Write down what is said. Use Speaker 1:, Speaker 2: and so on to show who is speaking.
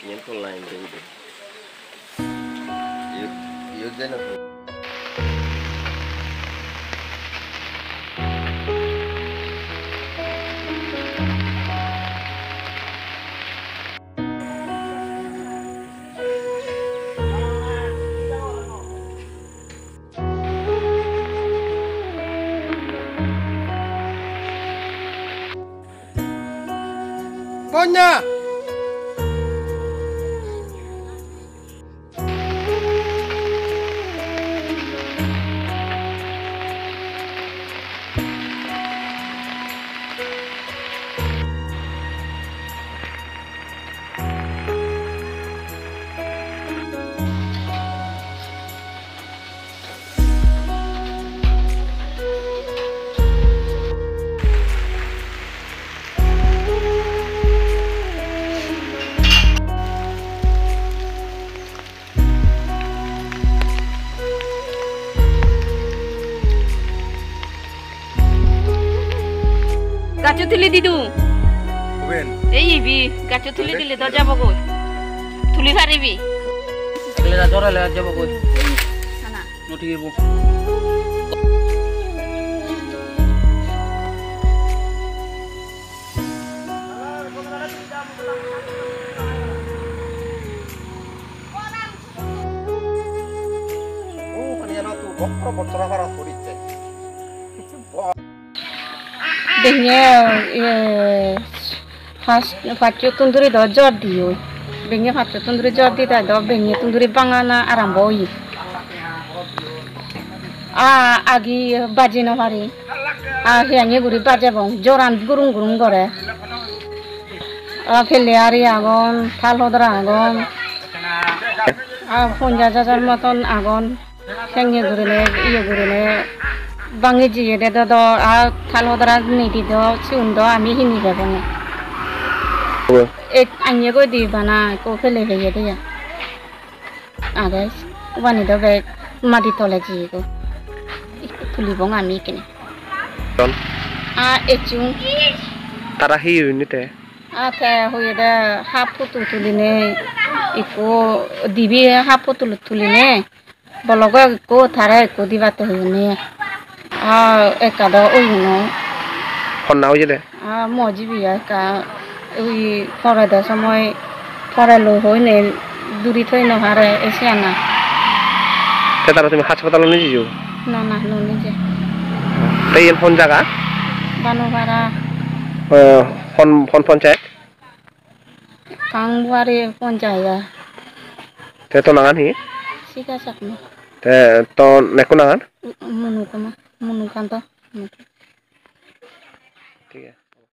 Speaker 1: Những con làng đi được. Yếu rất là vui.
Speaker 2: Ponya!
Speaker 3: গাছে তুলি দিদু
Speaker 2: Oben.
Speaker 3: এই B গাছে তুলি দিলে তো যাব কই তুলি পারিবি
Speaker 4: এগুলা জরালে যাব কই
Speaker 3: না
Speaker 4: উঠি give
Speaker 2: Oh, kaniya na to. Bokro botra para sorite.
Speaker 3: দেখে ফার্স্ট ফার্স্ট তন্দুরি দ জ্বর দিও বেঙে ফার্স্ট তন্দুরি জ্বর দি তাই দ বেঙে তন্দুরি বাঙানা আরম্ভ হই আগি বাজি নহারি হেয়াঙে গুড়ি বাজাবং জরান গুরুং গুরুং করে ফেলে আরি আগন থাল হদরা আগন পঞ্চাশ হাজার মতন আগন হেঙে ঘুরিলে ইয়ে ঘুরিলে বাঙে জিয়ে দে দ থাল হদরা নিদি দ সিউন দ আমি হিনি যাবো আইনে গই দিবানা কো ফেলে হয়ে দিয়া আগে ওয়ানি দ বে মাটি তলে জিয়ে গো তুলিবং আমি কিনে এচুং
Speaker 4: তারা হি ইউনিতে
Speaker 3: আথে হয়ে দে হাফ ফটো তুলিনে ইকো দিবি হাফ ফটো তুলিনে বলগ ইকো থারে ইকো দিবাতে হইনে একাদ ওইন
Speaker 4: হন্না হই দে
Speaker 3: মজিবি একা ওই ফরে দে সময় ফরে লো হইনে দূরি থই নহারে এসে আনা
Speaker 4: তে তারা তুমি হাসপাতাল নিয়ে যাও
Speaker 3: না না নো নিজে
Speaker 4: তাই এন ফোন জায়গা
Speaker 3: বানুভাড়া
Speaker 4: ফোন ফোন পঞ্চায়েত
Speaker 3: কাংবারে পঞ্চায়েত
Speaker 4: তে তো নাগান হি
Speaker 3: শিকা চাকমা
Speaker 4: তে তো নেকো নাগান
Speaker 3: মনুকামা মনুকান্ত
Speaker 4: ঠিক আছে